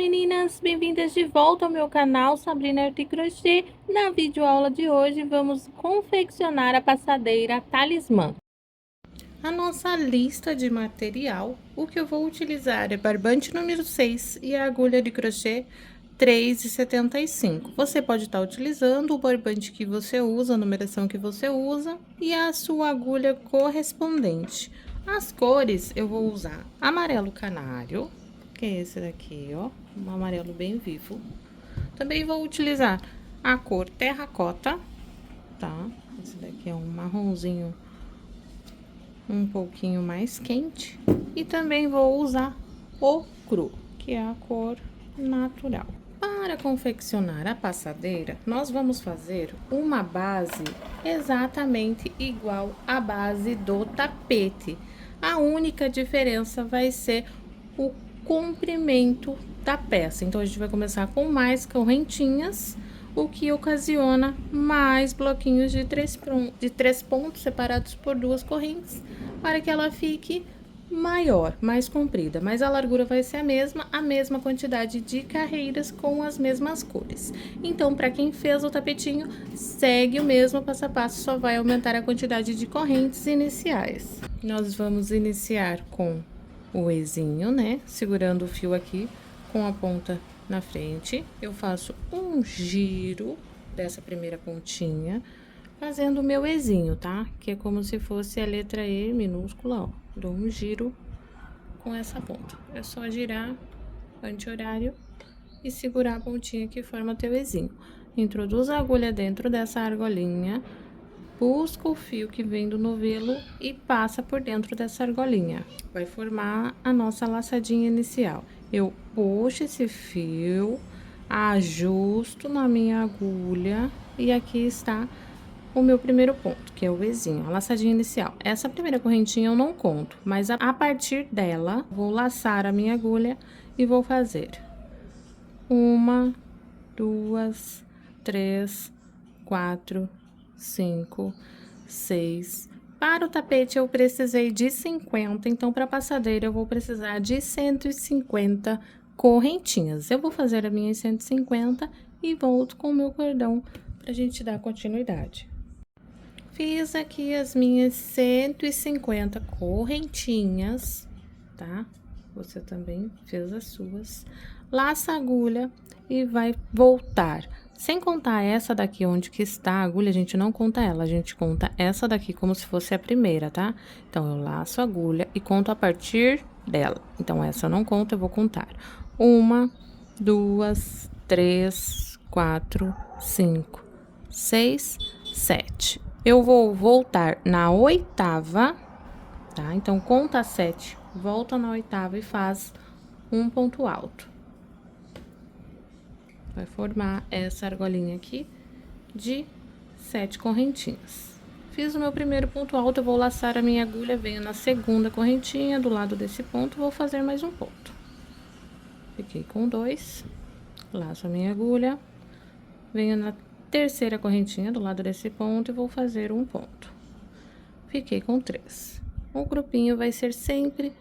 meninas, bem-vindas de volta ao meu canal Sabrina Arte e Crochê. Na videoaula de hoje vamos confeccionar a passadeira talismã. A nossa lista de material, o que eu vou utilizar é barbante número 6 e a agulha de crochê 3,75. Você pode estar utilizando o barbante que você usa, a numeração que você usa e a sua agulha correspondente. As cores eu vou usar amarelo canário, que é esse daqui, ó, um amarelo bem vivo. Também vou utilizar a cor terracota, tá? Esse daqui é um marronzinho um pouquinho mais quente. E também vou usar ocro, que é a cor natural. Para confeccionar a passadeira, nós vamos fazer uma base exatamente igual à base do tapete. A única diferença vai ser o comprimento da peça. Então, a gente vai começar com mais correntinhas, o que ocasiona mais bloquinhos de três pontos separados por duas correntes, para que ela fique maior, mais comprida, mas a largura vai ser a mesma quantidade de carreiras com as mesmas cores. Então, para quem fez o tapetinho, segue o mesmo passo a passo, só vai aumentar a quantidade de correntes iniciais. Nós vamos iniciar com o Ezinho, né? Segurando o fio aqui com a ponta na frente. Eu faço um giro dessa primeira pontinha, fazendo o meu Ezinho, tá? Que é como se fosse a letra E minúscula, ó. Dou um giro com essa ponta. É só girar anti-horário e segurar a pontinha que forma teu Ezinho. Introduz a agulha dentro dessa argolinha, busca o fio que vem do novelo e passa por dentro dessa argolinha. Vai formar a nossa laçadinha inicial. Eu puxo esse fio, ajusto na minha agulha e aqui está o meu primeiro ponto, que é o Vzinho, a laçadinha inicial. Essa primeira correntinha eu não conto, mas a partir dela, vou laçar a minha agulha e vou fazer 1, 2, 3, 4, 5, 6. Para o tapete eu precisei de 50, então para a passadeira eu vou precisar de 150 correntinhas. Eu vou fazer a minha 150 e volto com o meu cordão pra gente dar continuidade. Fiz aqui as minhas 150 correntinhas, tá? Você também fez as suas. Laça a agulha e vai voltar. Sem contar essa daqui onde que está a agulha, a gente não conta ela, a gente conta essa daqui como se fosse a primeira, tá? Então, eu laço a agulha e conto a partir dela. Então, essa eu não conto, eu vou contar. 1, 2, 3, 4, 5, 6, 7. Eu vou voltar na oitava, tá? Então, conta 7, volta na oitava e faz um ponto alto. Vai formar essa argolinha aqui de 7 correntinhas. Fiz o meu primeiro ponto alto, eu vou laçar a minha agulha, venho na segunda correntinha, do lado desse ponto, vou fazer mais um ponto. Fiquei com 2, laço a minha agulha, venho na terceira correntinha do lado desse ponto e vou fazer um ponto. Fiquei com 3. O grupinho vai ser sempre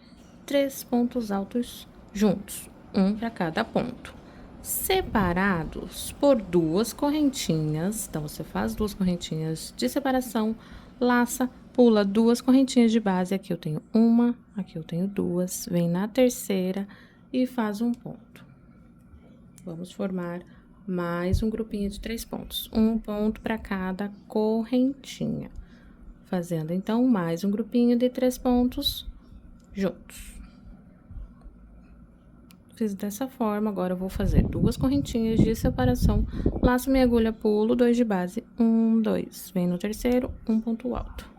3 pontos altos juntos, um para cada ponto, separados por duas correntinhas. Então, você faz duas correntinhas de separação, laça, pula duas correntinhas de base. Aqui eu tenho uma, aqui eu tenho duas, vem na terceira e faz um ponto. Vamos formar mais um grupinho de 3 pontos, um ponto para cada correntinha, fazendo então mais um grupinho de 3 pontos juntos. Fiz dessa forma, agora eu vou fazer duas correntinhas de separação, laço minha agulha, pulo 2 de base, 1, 2, vem no terceiro, um ponto alto.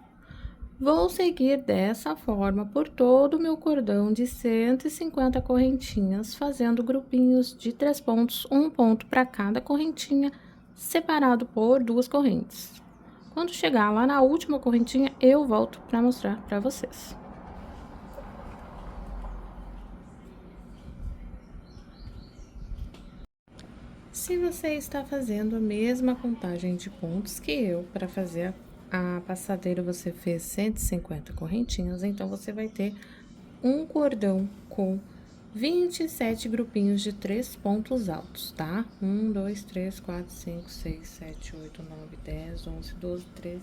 Vou seguir dessa forma por todo o meu cordão de 150 correntinhas, fazendo grupinhos de 3 pontos, um ponto para cada correntinha, separado por duas correntes. Quando chegar lá na última correntinha, eu volto para mostrar para vocês. Se você está fazendo a mesma contagem de pontos que eu, para fazer a passadeira você fez 150 correntinhas, então você vai ter um cordão com 27 grupinhos de 3 pontos altos, tá? 1, 2, 3, 4, 5, 6, 7, 8, 9, 10, 11, 12, 13,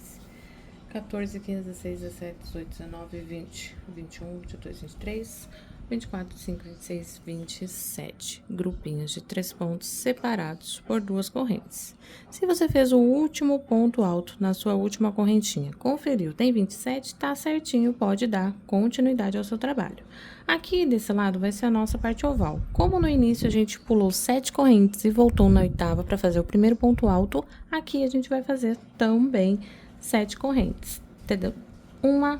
14, 15, 16, 17, 18, 19, 20, 21, 22, 23, 24, 25, 26, 27 grupinhos de 3 pontos separados por 2 correntes. Se você fez o último ponto alto na sua última correntinha, conferiu, tem 27, tá certinho, pode dar continuidade ao seu trabalho. Aqui desse lado vai ser a nossa parte oval. Como no início a gente pulou 7 correntes e voltou na oitava para fazer o primeiro ponto alto, aqui a gente vai fazer também 7 correntes, entendeu? 1,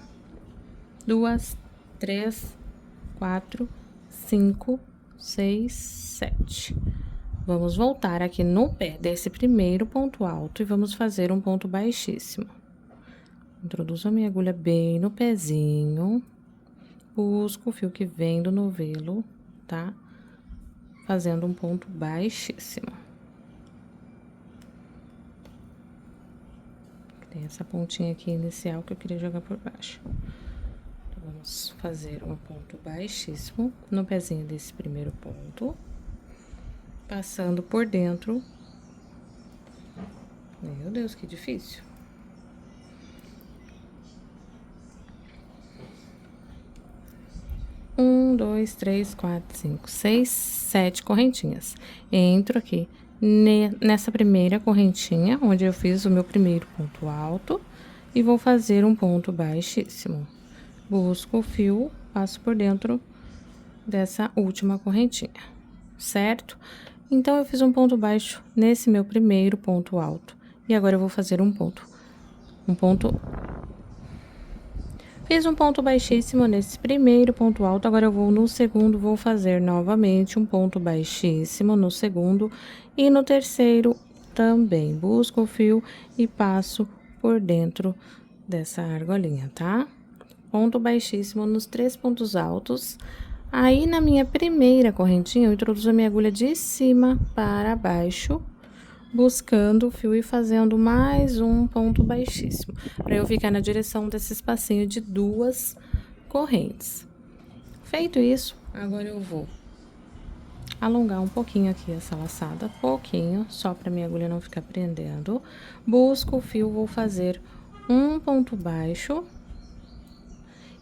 2, 3, 4, 5, 6, 7. Vamos voltar aqui no pé desse primeiro ponto alto e vamos fazer um ponto baixíssimo. Introduzo a minha agulha bem no pezinho, busco o fio que vem do novelo, tá? Fazendo um ponto baixíssimo. Tem essa pontinha aqui inicial que eu queria jogar por baixo. Então, vamos fazer um ponto baixíssimo no pezinho desse primeiro ponto, passando por dentro. Meu Deus, que difícil. Um, dois, três, quatro, cinco, seis, 7 correntinhas. Entro aqui nessa primeira correntinha, onde eu fiz o meu primeiro ponto alto, e vou fazer um ponto baixíssimo. Busco o fio, passo por dentro dessa última correntinha, certo? Então, eu fiz um ponto baixo nesse meu primeiro ponto alto. E agora, eu vou fazer Fiz um ponto baixíssimo nesse primeiro ponto alto, agora eu vou no segundo, vou fazer novamente um ponto baixíssimo no segundo e no terceiro também. Busco o fio e passo por dentro dessa argolinha, tá? Ponto baixíssimo nos 3 pontos altos. Aí, na minha primeira correntinha, eu introduzo a minha agulha de cima para baixo, buscando o fio e fazendo mais um ponto baixíssimo, para eu ficar na direção desse espacinho de 2 correntes. Feito isso, agora eu vou alongar um pouquinho aqui essa laçada, pouquinho, só para minha agulha não ficar prendendo. Busco o fio, vou fazer um ponto baixo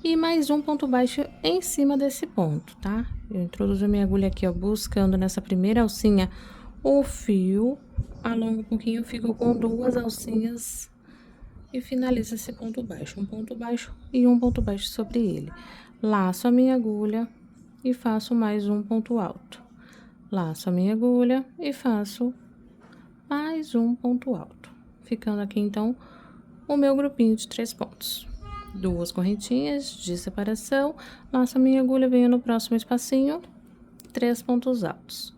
e mais um ponto baixo em cima desse ponto, tá? Eu introduzo a minha agulha aqui, ó, buscando nessa primeira alcinha o fio, alongo um pouquinho, fico com 2 alcinhas e finalizo esse ponto baixo. Um ponto baixo e um ponto baixo sobre ele. Laço a minha agulha e faço mais um ponto alto. Laço a minha agulha e faço mais um ponto alto. Ficando aqui, então, o meu grupinho de 3 pontos. 2 correntinhas de separação, laço a minha agulha, venho no próximo espacinho, 3 pontos altos.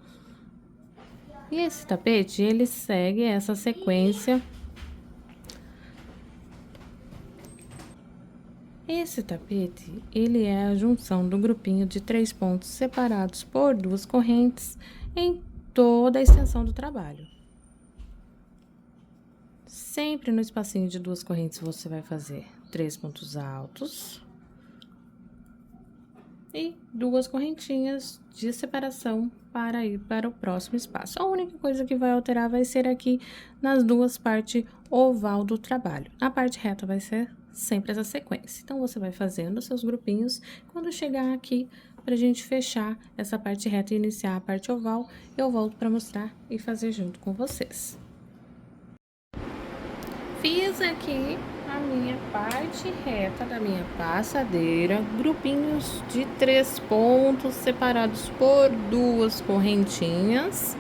E esse tapete, ele segue essa sequência. Esse tapete, ele é a junção do grupinho de 3 pontos separados por 2 correntes em toda a extensão do trabalho. Sempre no espacinho de 2 correntes, você vai fazer 3 pontos altos e 2 correntinhas de separação para ir para o próximo espaço. A única coisa que vai alterar vai ser aqui nas 2 partes oval do trabalho. Na parte reta vai ser sempre essa sequência. Então, você vai fazendo os seus grupinhos. Quando chegar aqui, pra gente fechar essa parte reta e iniciar a parte oval, eu volto para mostrar e fazer junto com vocês. Fiz aqui a minha parte reta da minha passadeira, grupinhos de 3 pontos separados por 2 correntinhas.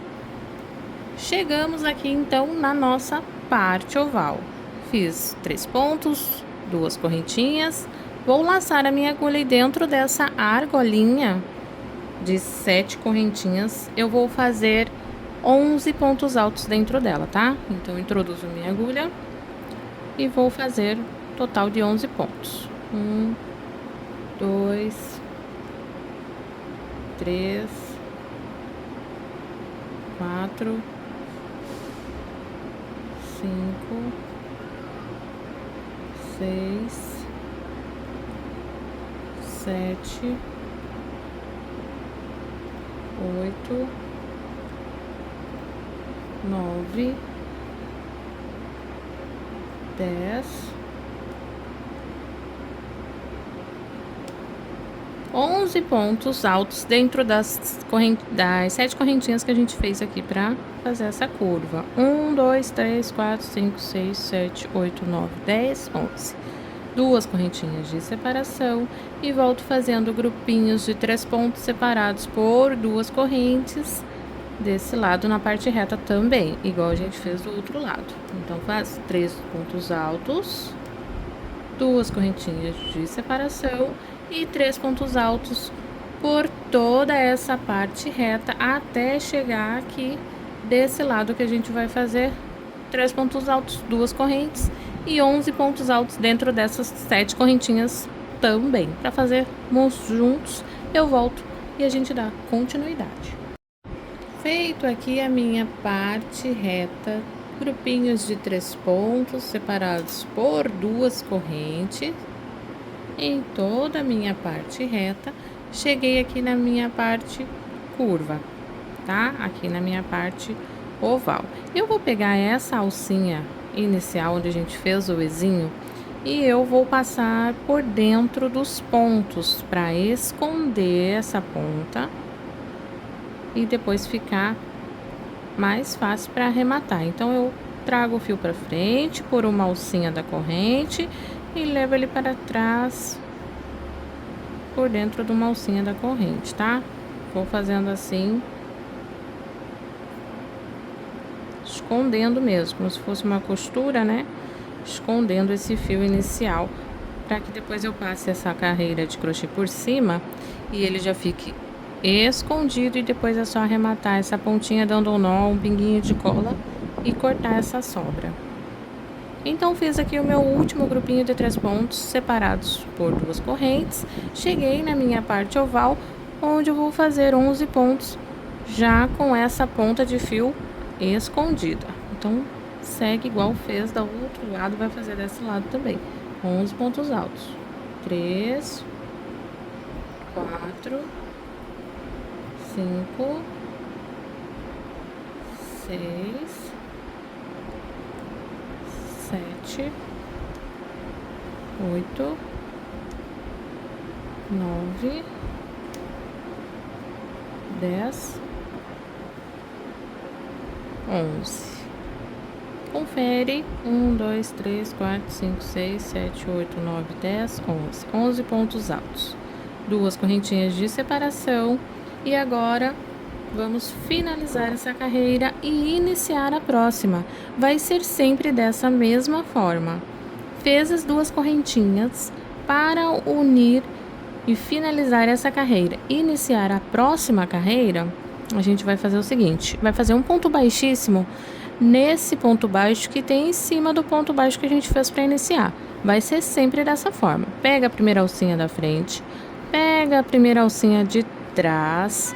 Chegamos aqui, então, na nossa parte oval. Fiz 3 pontos, 2 correntinhas. Vou laçar a minha agulha e dentro dessa argolinha de 7 correntinhas, eu vou fazer 11 pontos altos dentro dela, tá? Então, introduzo minha agulha e vou fazer total de 11 pontos. 1, 2, 3, 4, 5, 6, 7, 8, 9, 10, 11 pontos altos dentro das 7 correntinhas que a gente fez aqui para fazer essa curva. 1, 2, 3, 4, 5, 6, 7, 8, 9, 10, 11. Duas correntinhas de separação e volto fazendo grupinhos de 3 pontos separados por 2 correntes desse lado na parte reta também, igual a gente fez do outro lado. Então, faz 3 pontos altos, 2 correntinhas de separação e 3 pontos altos por toda essa parte reta até chegar aqui desse lado que a gente vai fazer 3 pontos altos, 2 correntes e 11 pontos altos dentro dessas 7 correntinhas também. Para fazermos juntos, eu volto e a gente dá continuidade. Feito aqui a minha parte reta, grupinhos de 3 pontos separados por 2 correntes em toda a minha parte reta, cheguei aqui na minha parte curva, tá? Aqui na minha parte oval. Eu vou pegar essa alcinha inicial onde a gente fez o Ezinho e eu vou passar por dentro dos pontos para esconder essa ponta e depois ficar mais fácil para arrematar. Então eu trago o fio para frente por uma alcinha da corrente e levo ele para trás por dentro de uma alcinha da corrente, tá? Vou fazendo assim, escondendo mesmo, como se fosse uma costura, né? Escondendo esse fio inicial, para que depois eu passe essa carreira de crochê por cima e ele já fique escondido e depois é só arrematar essa pontinha dando um nó, um pinguinho de cola e cortar essa sobra. Então, fiz aqui o meu último grupinho de 3 pontos separados por 2 correntes. Cheguei na minha parte oval, onde eu vou fazer 11 pontos já com essa ponta de fio escondida. Então, segue igual fez do outro lado, vai fazer desse lado também. 11 pontos altos. 3, 4, 5, 6, 7, 8, 9, 10, 11. Confere. 1, 2, 3, 4, 5, 6, 7, 8, 9, 10, 11. 11 pontos altos. 2 correntinhas de separação. E agora vamos finalizar essa carreira e iniciar a próxima. Vai ser sempre dessa mesma forma. Fez as 2 correntinhas para unir e finalizar essa carreira. Iniciar a próxima carreira, a gente vai fazer o seguinte: vai fazer um ponto baixíssimo nesse ponto baixo que tem em cima do ponto baixo que a gente fez para iniciar. Vai ser sempre dessa forma. Pega a primeira alcinha da frente, pega a primeira alcinha de trás,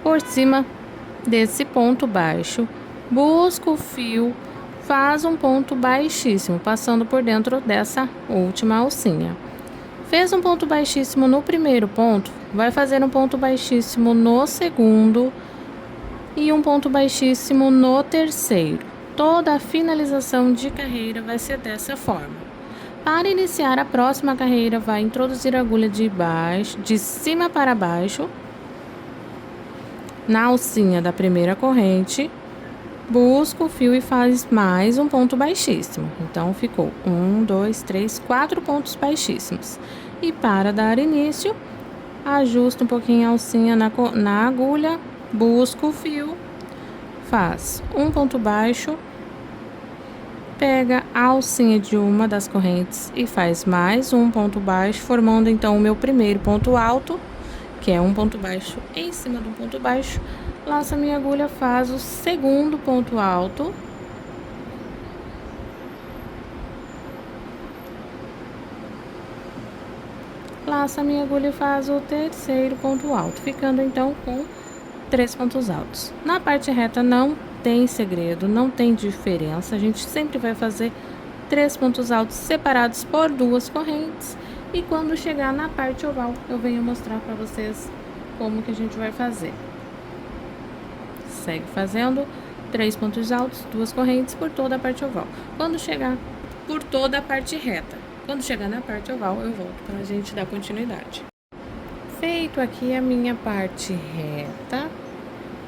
por cima desse ponto baixo, busca o fio, faz um ponto baixíssimo, passando por dentro dessa última alcinha. Fez um ponto baixíssimo no primeiro ponto, vai fazer um ponto baixíssimo no segundo e um ponto baixíssimo no terceiro. Toda a finalização de carreira vai ser dessa forma. Para iniciar a próxima carreira, vai introduzir a agulha de cima para baixo, na alcinha da primeira corrente, busca o fio e faz mais um ponto baixíssimo. Então, ficou 1, 2, 3, 4 pontos baixíssimos. E para dar início, ajusta um pouquinho a alcinha na agulha, busca o fio, faz um ponto baixo, pega a alcinha de uma das correntes e faz mais um ponto baixo, formando então o meu primeiro ponto alto, que é um ponto baixo em cima do ponto baixo. Laço a minha agulha, faz o segundo ponto alto. Laço a minha agulha e faz o terceiro ponto alto, ficando então com 3 pontos altos. Na parte reta não tem segredo, não tem diferença. A gente sempre vai fazer 3 pontos altos separados por 2 correntes. E quando chegar na parte oval, eu venho mostrar para vocês como que a gente vai fazer. segue fazendo 3 pontos altos, 2 correntes por toda a parte oval. Quando chegar por toda a parte reta, quando chegar na parte oval, eu volto para a gente dar continuidade. Feito aqui a minha parte reta,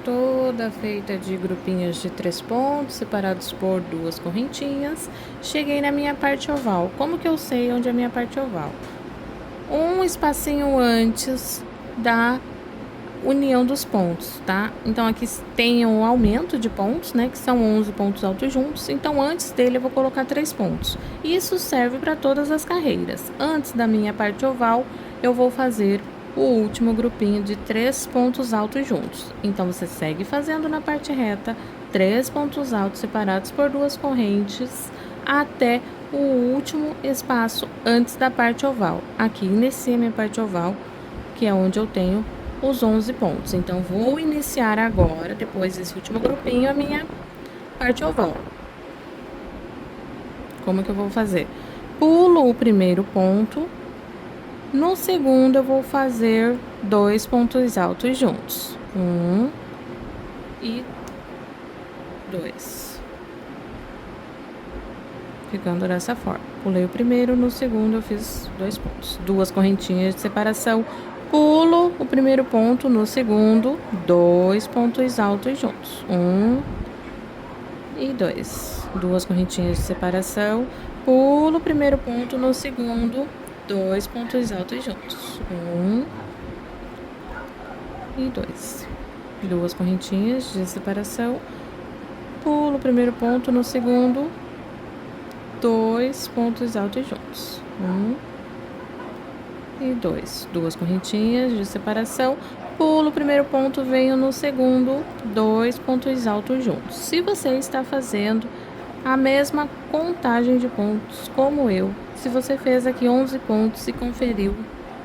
toda feita de grupinhos de 3 pontos, separados por 2 correntinhas, cheguei na minha parte oval. Como que eu sei onde é a minha parte oval? Um espacinho antes da união dos pontos, tá? Então, aqui tem um aumento de pontos, né? Que são 11 pontos altos juntos. Então, antes dele, eu vou colocar 3 pontos. Isso serve para todas as carreiras. Antes da minha parte oval, eu vou fazer o último grupinho de 3 pontos altos juntos. Então, você segue fazendo na parte reta 3 pontos altos separados por 2 correntes até o último espaço antes da parte oval. Aqui iniciei a minha parte oval, que é onde eu tenho os 11 pontos. Então, vou iniciar agora, depois desse último grupinho, a minha parte oval. Como que eu vou fazer? Pulo o primeiro ponto. No segundo, eu vou fazer 2 pontos altos juntos. 1 e 2. Ficando dessa forma. Pulei o primeiro, no segundo eu fiz 2 pontos. 2 correntinhas de separação. Pulo o primeiro ponto, no segundo, 2 pontos altos juntos. 1 e 2. 2 correntinhas de separação. Pulo o primeiro ponto, no segundo, 2 pontos altos juntos. 1 e 2. 2 correntinhas de separação. Pulo o primeiro ponto, no segundo, 2 pontos altos juntos. 1 e 2. 2 correntinhas de separação. Pulo o primeiro ponto, venho no segundo, 2 pontos altos juntos. Se você está fazendo a mesma contagem de pontos como eu, se você fez aqui 11 pontos e conferiu,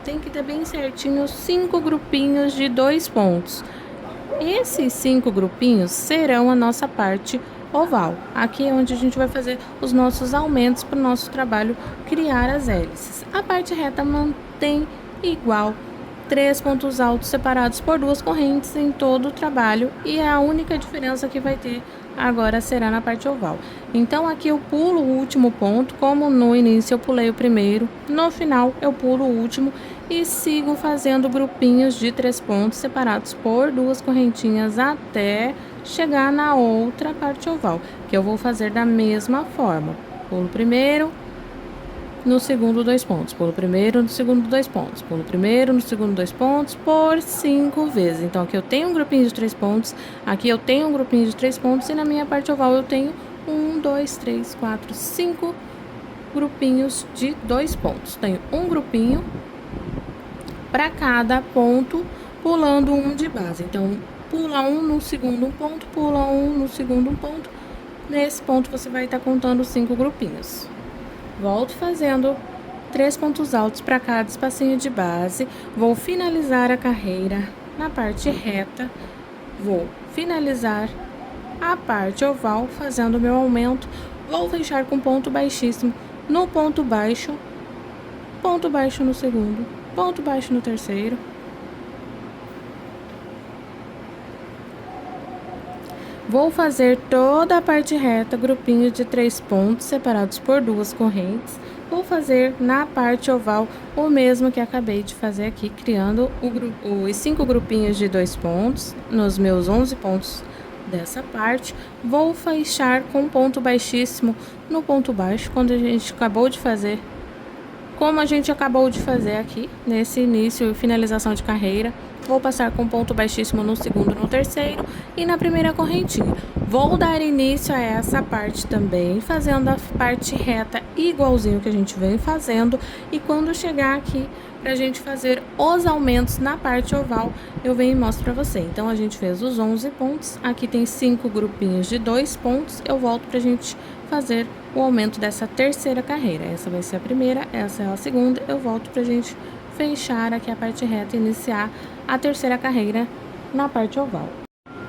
tem que ter bem certinho 5 grupinhos de 2 pontos. Esses 5 grupinhos serão a nossa parte oval. Aqui é onde a gente vai fazer os nossos aumentos para o nosso trabalho criar as hélices. A parte reta mantém igual 3 pontos altos separados por 2 correntes em todo o trabalho, e a única diferença que vai ter agora será na parte oval. Então, aqui eu pulo o último ponto, como no início eu pulei o primeiro, no final eu pulo o último e sigo fazendo grupinhos de 3 pontos separados por 2 correntinhas até chegar na outra parte oval, que eu vou fazer da mesma forma. Pulo o primeiro, no segundo 2 pontos, pulo primeiro, no segundo 2 pontos, pulo primeiro, no segundo 2 pontos, por 5 vezes. Então, aqui eu tenho um grupinho de 3 pontos, aqui eu tenho um grupinho de 3 pontos, e na minha parte oval eu tenho 1, 2, 3, 4, 5 grupinhos de 2 pontos. Tenho um grupinho para cada ponto, pulando um de base. Então, pula um no segundo um ponto, pula um no segundo um ponto. Nesse ponto, você vai estar contando 5 grupinhos. Volto fazendo 3 pontos altos para cada espacinho de base. Vou finalizar a carreira na parte reta. Vou finalizar a parte oval fazendo o meu aumento. Vou fechar com ponto baixíssimo no ponto baixo no segundo, ponto baixo no terceiro. Vou fazer toda a parte reta, grupinho de 3 pontos separados por 2 correntes. Vou fazer na parte oval o mesmo que acabei de fazer aqui, criando os 5 grupinhos de 2 pontos nos meus 11 pontos dessa parte. Vou fechar com ponto baixíssimo no ponto baixo, quando a gente acabou de fazer, como a gente acabou de fazer aqui, nesse início e finalização de carreira. Vou passar com ponto baixíssimo no segundo, no terceiro e na primeira correntinha. Vou dar início a essa parte também, fazendo a parte reta igualzinho que a gente vem fazendo. E quando chegar aqui, pra gente fazer os aumentos na parte oval, eu venho e mostro pra você. Então, a gente fez os 11 pontos. Aqui tem 5 grupinhos de 2 pontos. Eu volto pra gente fazer o aumento dessa terceira carreira. Essa vai ser a primeira, essa é a segunda. Eu volto pra gente fechar aqui a parte reta e iniciar a terceira carreira na parte oval.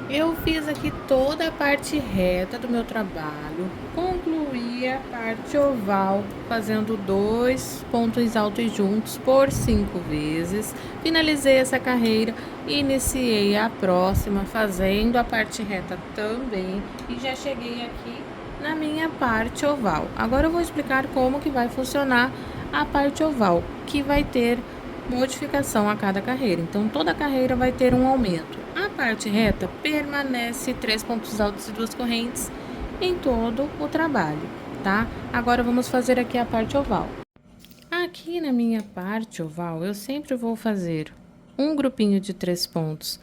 Eu fiz aqui toda a parte reta do meu trabalho, concluí Subi a parte oval, fazendo 2 pontos altos juntos por 5 vezes. Finalizei essa carreira e iniciei a próxima, fazendo a parte reta também. E já cheguei aqui na minha parte oval. Agora eu vou explicar como que vai funcionar a parte oval, que vai ter modificação a cada carreira. Então, toda carreira vai ter um aumento. A parte reta permanece 3 pontos altos e 2 correntes em todo o trabalho, tá? Agora vamos fazer aqui a parte oval. Aqui na minha parte oval, eu sempre vou fazer um grupinho de 3 pontos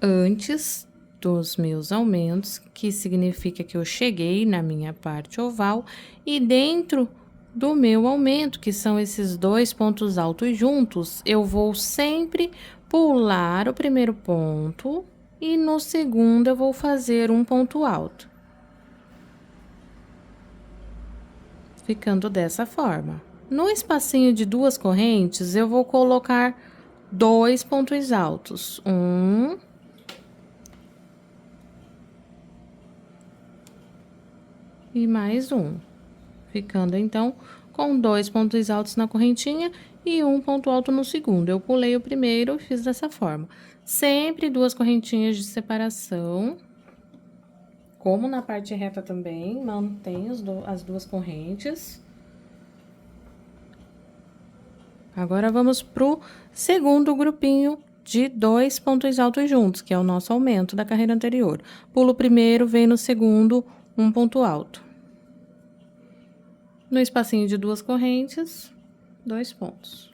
antes dos meus aumentos, que significa que eu cheguei na minha parte oval, e dentro do meu aumento, que são esses 2 pontos altos juntos, eu vou sempre pular o primeiro ponto e no segundo eu vou fazer um ponto alto. Ficando dessa forma. No espacinho de 2 correntes, eu vou colocar 2 pontos altos. E mais um. Ficando, então, com 2 pontos altos na correntinha e um ponto alto no segundo. Eu pulei o primeiro e fiz dessa forma. Sempre 2 correntinhas de separação. Como na parte reta também, mantém as 2 correntes. Agora, vamos pro segundo grupinho de 2 pontos altos juntos, que é o nosso aumento da carreira anterior. Pulo o primeiro, vem no segundo, um ponto alto. No espacinho de 2 correntes, 2 pontos.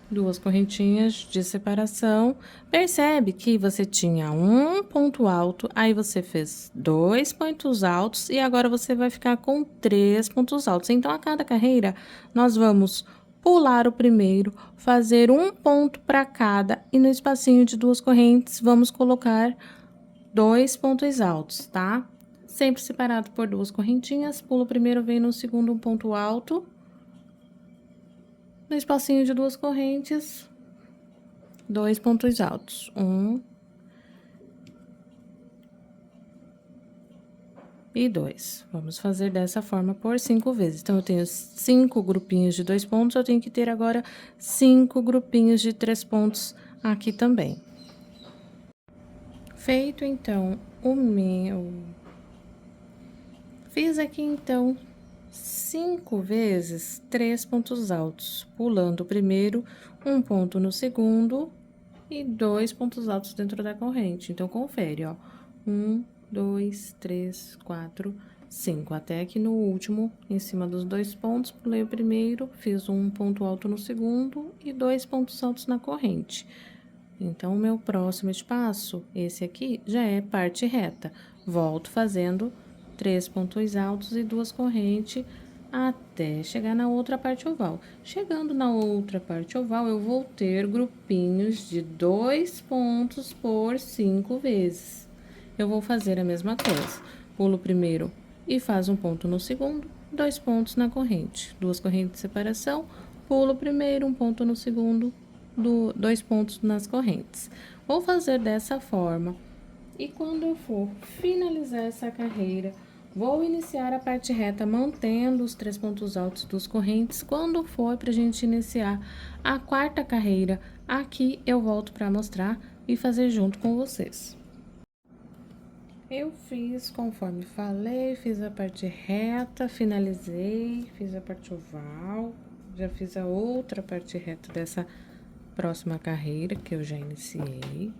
2 correntinhas de separação. Percebe que você tinha um ponto alto, aí você fez 2 pontos altos e agora você vai ficar com 3 pontos altos. Então, a cada carreira, nós vamos pular o primeiro, fazer um ponto para cada e no espacinho de 2 correntes, vamos colocar 2 pontos altos, tá? Sempre separado por 2 correntinhas, pulo o primeiro, vem no segundo um ponto alto. No espacinho de 2 correntes, 2 pontos altos. 1 e 2. Vamos fazer dessa forma por 5 vezes. Então, eu tenho 5 grupinhos de 2 pontos, eu tenho que ter agora 5 grupinhos de 3 pontos aqui também. Feito, então, o meu... Fiz aqui, então, 5 vezes 3 pontos altos, pulando o primeiro, um ponto no segundo e 2 pontos altos dentro da corrente. Então, confere, ó. 1, 2, 3, 4, 5. Até aqui no último, em cima dos 2 pontos, pulei o primeiro, fiz um ponto alto no segundo e 2 pontos altos na corrente. Então, o meu próximo espaço, esse aqui, já é parte reta. Volto fazendo 3 pontos altos e 2 correntes até chegar na outra parte oval. Chegando na outra parte oval, eu vou ter grupinhos de 2 pontos por 5 vezes. Eu vou fazer a mesma coisa. Pulo o primeiro e faz um ponto no segundo, 2 pontos na corrente. 2 correntes de separação, pulo o primeiro, um ponto no segundo, 2 pontos nas correntes. Vou fazer dessa forma. E quando eu for finalizar essa carreira, vou iniciar a parte reta mantendo os 3 pontos altos dos correntes. Quando for pra gente iniciar a quarta carreira, aqui eu volto para mostrar e fazer junto com vocês. Eu fiz conforme falei, fiz a parte reta, finalizei, fiz a parte oval, já fiz a outra parte reta dessa próxima carreira que eu já iniciei.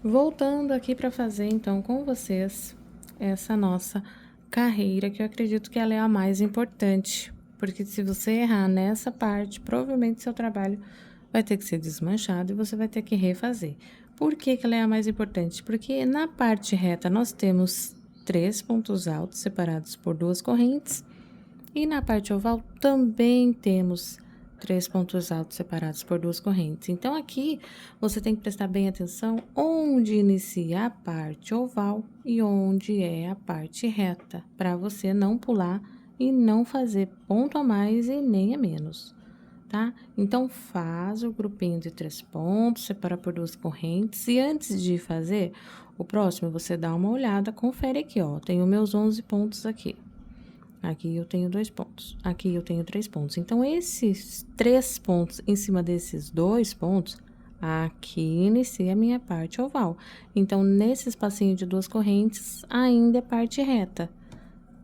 Voltando aqui para fazer, então, com vocês, essa nossa carreira, que eu acredito que ela é a mais importante. Porque se você errar nessa parte, provavelmente seu trabalho vai ter que ser desmanchado e você vai ter que refazer. Por que que ela é a mais importante? Porque na parte reta nós temos 3 pontos altos separados por 2 correntes. E na parte oval também temos 3 pontos altos separados por 2 correntes. Então, aqui, você tem que prestar bem atenção onde inicia a parte oval e onde é a parte reta, para você não pular e não fazer ponto a mais e nem a menos. tá? Então, faz o grupinho de 3 pontos, separa por 2 correntes, e antes de fazer o próximo, você dá uma olhada, confere aqui, ó, tenho meus 11 pontos aqui. Aqui eu tenho 2 pontos, aqui eu tenho 3 pontos. Então, esses 3 pontos em cima desses 2 pontos, aqui inicia a minha parte oval. Então, nesse espacinho de 2 correntes, ainda é parte reta.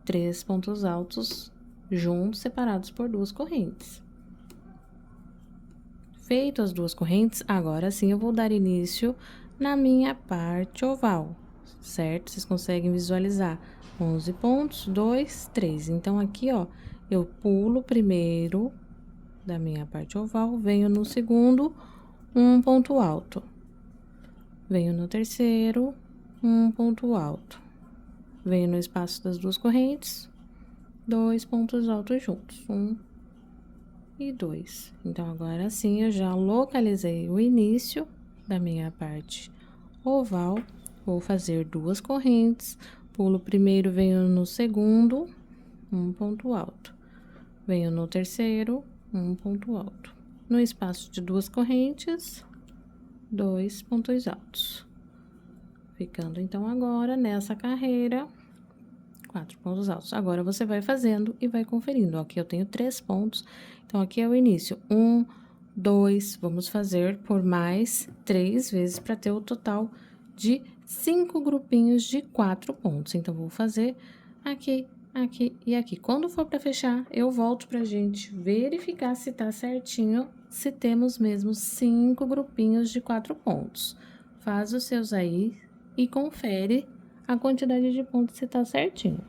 3 pontos altos juntos, separados por 2 correntes. Feito as 2 correntes, agora sim eu vou dar início na minha parte oval, certo? Vocês conseguem visualizar 11 pontos, 2, 3. Então, aqui, ó, eu pulo primeiro da minha parte oval, venho no segundo, um ponto alto. Venho no terceiro, um ponto alto. Venho no espaço das 2 correntes, 2 pontos altos juntos, 1 e 2. Então, agora sim, eu já localizei o início da minha parte oval. Vou fazer 2 correntes, pulo primeiro, venho no segundo, um ponto alto. Venho no terceiro, um ponto alto. No espaço de 2 correntes, 2 pontos altos. Ficando, então, agora, nessa carreira, 4 pontos altos. Agora, você vai fazendo e vai conferindo. Aqui eu tenho 3 pontos, então, aqui é o início. 1, 2, vamos fazer por mais 3 vezes para ter o total de 5 grupinhos de 4 pontos. Então, vou fazer aqui, aqui e aqui. Quando for para fechar, eu volto pra gente verificar se tá certinho, se temos mesmo 5 grupinhos de 4 pontos. Faz os seus aí e confere a quantidade de pontos se tá certinho.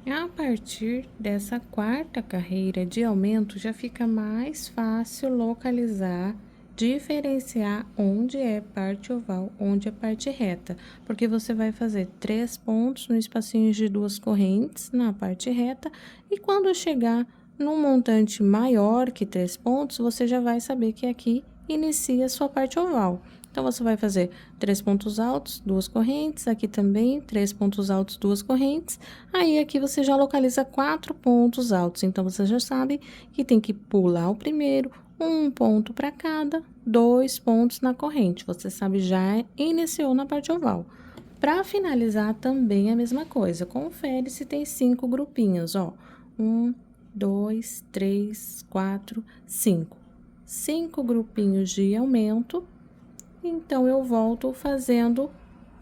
A partir dessa 4ª carreira de aumento, já fica mais fácil localizar, diferenciar onde é parte oval, onde é parte reta, porque você vai fazer 3 pontos no espacinho de 2 correntes na parte reta, e quando chegar num montante maior que 3 pontos, você já vai saber que aqui inicia a sua parte oval. Então, você vai fazer 3 pontos altos, 2 correntes, aqui também 3 pontos altos, 2 correntes. Aí, aqui você já localiza 4 pontos altos. Então, você já sabe que tem que pular o primeiro, um ponto para cada, 2 pontos na corrente. Você sabe, já iniciou na parte oval. Para finalizar, também a mesma coisa. Confere se tem 5 grupinhos, ó. 1, 2, 3, 4, 5. 5 grupinhos de aumento. Então, eu volto fazendo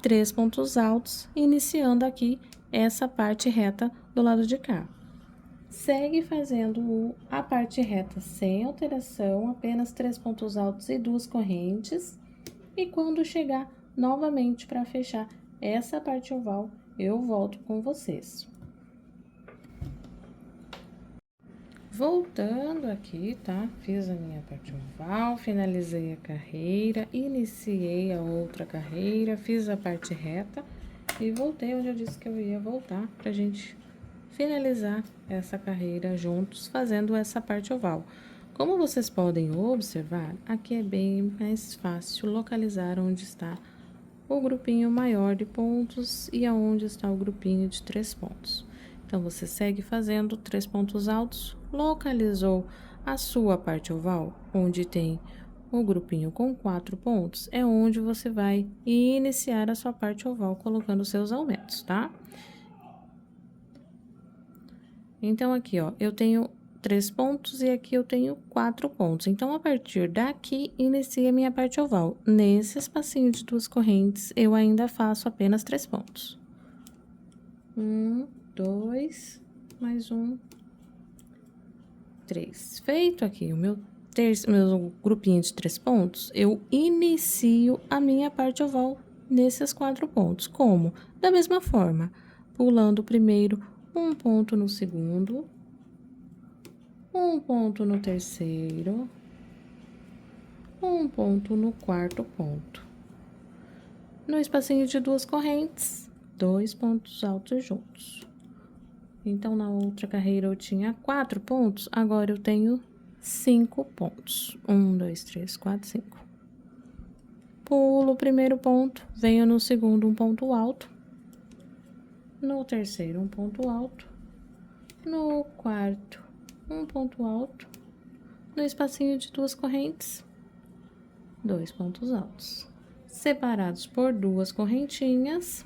3 pontos altos, iniciando aqui essa parte reta do lado de cá. Segue fazendo a parte reta sem alteração, apenas 3 pontos altos e 2 correntes. E quando chegar novamente para fechar essa parte oval, eu volto com vocês. Voltando aqui, tá? Fiz a minha parte oval, finalizei a carreira, iniciei a outra carreira, fiz a parte reta e voltei onde eu disse que eu ia voltar pra gente finalizar essa carreira juntos, fazendo essa parte oval. Como vocês podem observar, aqui é bem mais fácil localizar onde está o grupinho maior de pontos e aonde está o grupinho de 3 pontos. Então, você segue fazendo 3 pontos altos, localizou a sua parte oval, onde tem o grupinho com 4 pontos, é onde você vai iniciar a sua parte oval, colocando seus aumentos, tá? Então, aqui, ó, eu tenho 3 pontos e aqui eu tenho 4 pontos. Então, a partir daqui, inicia a minha parte oval. Nesse espacinho de 2 correntes, eu ainda faço apenas 3 pontos. 1, 2, mais 1, 3. Feito aqui o meu grupinho de 3 pontos, eu inicio a minha parte oval nesses 4 pontos. Como? Da mesma forma, pulando primeiro um ponto no segundo, um ponto no terceiro, um ponto no quarto ponto. No espacinho de 2 correntes, 2 pontos altos juntos. Então, na outra carreira eu tinha 4 pontos, agora eu tenho 5 pontos. 1, 2, 3, 4, 5. Pulo o primeiro ponto, venho no segundo um ponto alto, no terceiro um ponto alto, no quarto um ponto alto, no espacinho de duas correntes, 2 pontos altos, separados por duas correntinhas.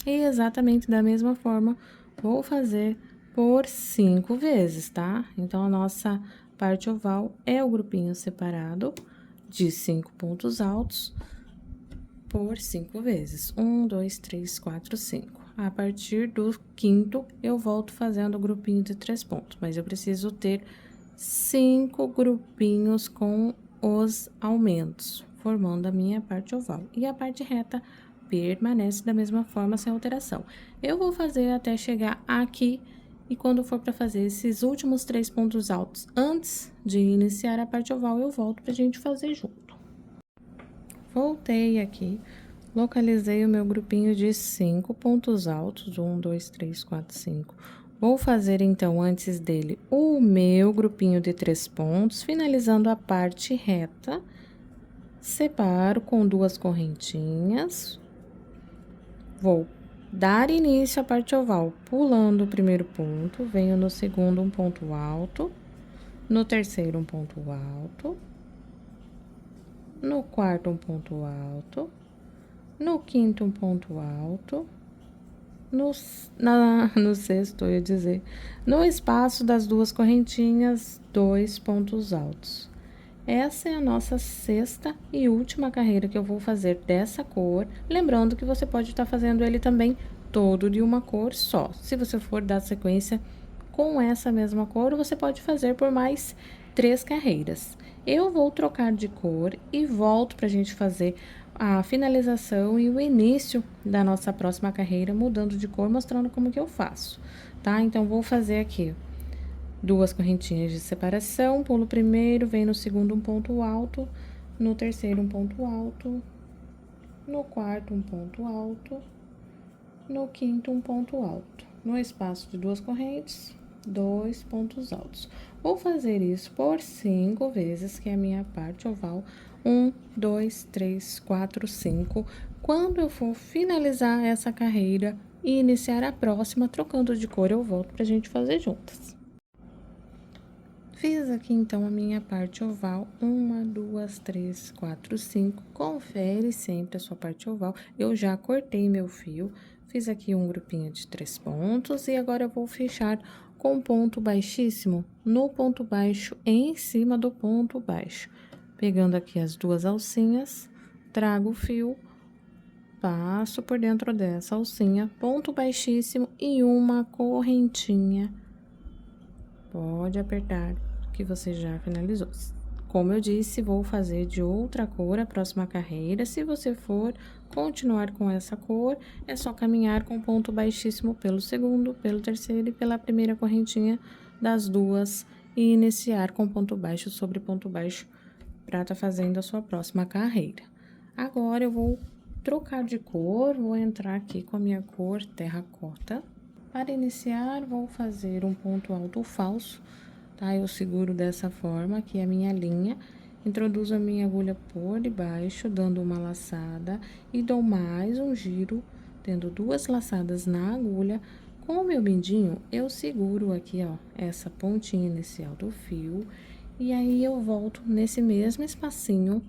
E exatamente da mesma forma, vou fazer por 5 vezes, tá? Então, a nossa parte oval é o grupinho separado de 5 pontos altos por 5 vezes. 1, 2, 3, 4, 5. A partir do quinto, eu volto fazendo o grupinho de 3 pontos, mas eu preciso ter 5 grupinhos com os aumentos, formando a minha parte oval. E a parte reta permanece da mesma forma, sem alteração. Eu vou fazer até chegar aqui, e quando for para fazer esses últimos 3 pontos altos, antes de iniciar a parte oval, eu volto pra gente fazer junto. Voltei aqui, localizei o meu grupinho de 5 pontos altos, 1, 2, 3, 4, 5. Vou fazer, então, antes dele, o meu grupinho de 3 pontos, finalizando a parte reta. Separo com duas correntinhas. Vou dar início à parte oval, pulando o primeiro ponto, venho no segundo um ponto alto, no terceiro um ponto alto, no quarto um ponto alto, no quinto um ponto alto, no sexto, eu ia dizer, no espaço das duas correntinhas, 2 pontos altos. Essa é a nossa sexta e última carreira que eu vou fazer dessa cor. Lembrando que você pode estar fazendo ele também todo de uma cor só. Se você for dar sequência com essa mesma cor, você pode fazer por mais 3 carreiras. Eu vou trocar de cor e volto pra gente fazer a finalização e o início da nossa próxima carreira, mudando de cor, mostrando como que eu faço, tá? Então, vou fazer aqui duas correntinhas de separação, pulo primeiro, venho no segundo um ponto alto, no terceiro um ponto alto, no quarto um ponto alto, no quinto um ponto alto. No espaço de duas correntes, 2 pontos altos. Vou fazer isso por 5 vezes, que é a minha parte oval. 1, 2, 3, 4, 5. Quando eu for finalizar essa carreira e iniciar a próxima, trocando de cor, eu volto pra gente fazer juntas. Fiz aqui, então, a minha parte oval, 1, 2, 3, 4, 5. Confere sempre a sua parte oval. Eu já cortei meu fio, fiz aqui um grupinho de 3 pontos e agora eu vou fechar com ponto baixíssimo no ponto baixo em cima do ponto baixo. Pegando aqui as duas alcinhas, trago o fio, passo por dentro dessa alcinha, ponto baixíssimo e uma correntinha. Pode apertar que você já finalizou. Como eu disse, vou fazer de outra cor a próxima carreira. Se você for continuar com essa cor, é só caminhar com ponto baixíssimo pelo segundo, pelo terceiro e pela primeira correntinha das duas e iniciar com ponto baixo sobre ponto baixo para tá fazendo a sua próxima carreira. Agora, eu vou trocar de cor, vou entrar aqui com a minha cor terracota. Para iniciar, vou fazer um ponto alto falso, tá? Eu seguro dessa forma, aqui é a minha linha, introduzo a minha agulha por debaixo, dando uma laçada e dou mais um giro, tendo 2 laçadas na agulha. Com o meu mindinho, eu seguro aqui, ó, essa pontinha inicial do fio, e aí eu volto nesse mesmo espacinho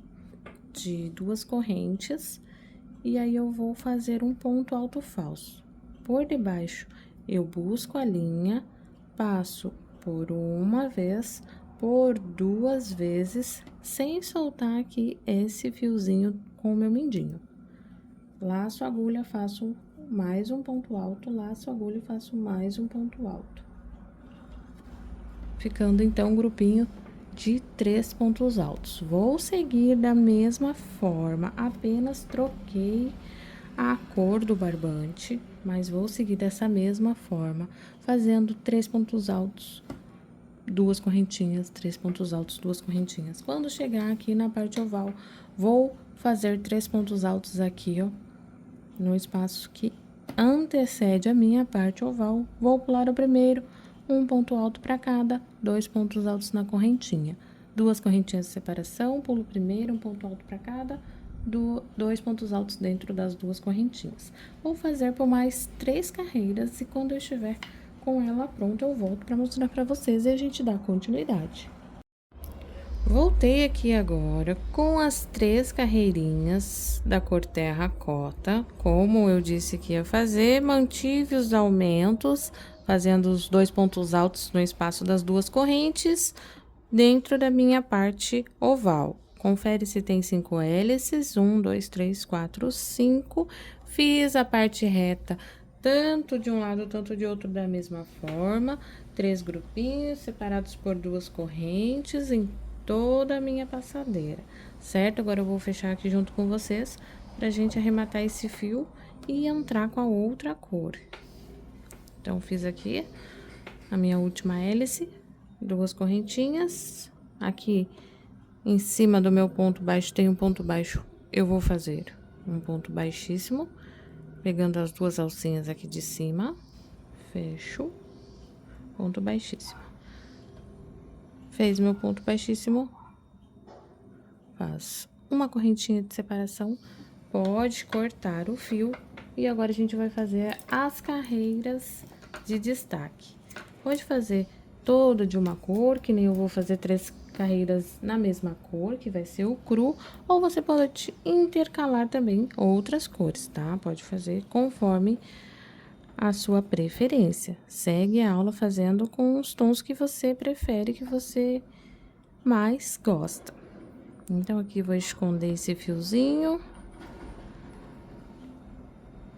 de 2 correntes, e aí eu vou fazer um ponto alto falso. Por debaixo, eu busco a linha, passo por uma vez, por 2 vezes, sem soltar aqui esse fiozinho com o meu mindinho. Laço a agulha, faço mais um ponto alto, laço a agulha e faço mais um ponto alto. Ficando, então, um grupinho de 3 pontos altos. Vou seguir da mesma forma, apenas troquei a cor do barbante, mas vou seguir dessa mesma forma, fazendo 3 pontos altos, 2 correntinhas, 3 pontos altos, 2 correntinhas. Quando chegar aqui na parte oval, vou fazer 3 pontos altos aqui, ó, no espaço que antecede a minha parte oval. Vou pular o primeiro, um ponto alto para cada, 2 pontos altos na correntinha. 2 correntinhas de separação, pulo o primeiro, um ponto alto para cada, 2 pontos altos dentro das 2 correntinhas. Vou fazer por mais 3 carreiras e quando eu estiver com ela pronta, eu volto para mostrar para vocês e a gente dá continuidade. Voltei aqui agora com as 3 carreirinhas da cor terracota, como eu disse que ia fazer, mantive os aumentos, fazendo os 2 pontos altos no espaço das 2 correntes, dentro da minha parte oval. Confere se tem 5 hélices, 1, 2, 3, 4, 5. Fiz a parte reta, tanto de um lado, tanto de outro, da mesma forma. 3 grupinhos separados por 2 correntes em toda a minha passadeira, certo? Agora eu vou fechar aqui junto com vocês pra gente arrematar esse fio e entrar com a outra cor. Então, fiz aqui a minha última hélice, 2 correntinhas. Aqui em cima do meu ponto baixo tem um ponto baixo, eu vou fazer um ponto baixíssimo, pegando as 2 alcinhas aqui de cima, fecho, ponto baixíssimo. Fez meu ponto baixíssimo, faz uma correntinha de separação, pode cortar o fio. E agora a gente vai fazer as carreiras de destaque. Pode fazer todo de uma cor, que nem eu vou fazer 3 carreiras na mesma cor, que vai ser o cru, ou você pode intercalar também outras cores, tá? Pode fazer conforme a sua preferência. Segue a aula fazendo com os tons que você prefere, que você mais gosta. Então, aqui vou esconder esse fiozinho.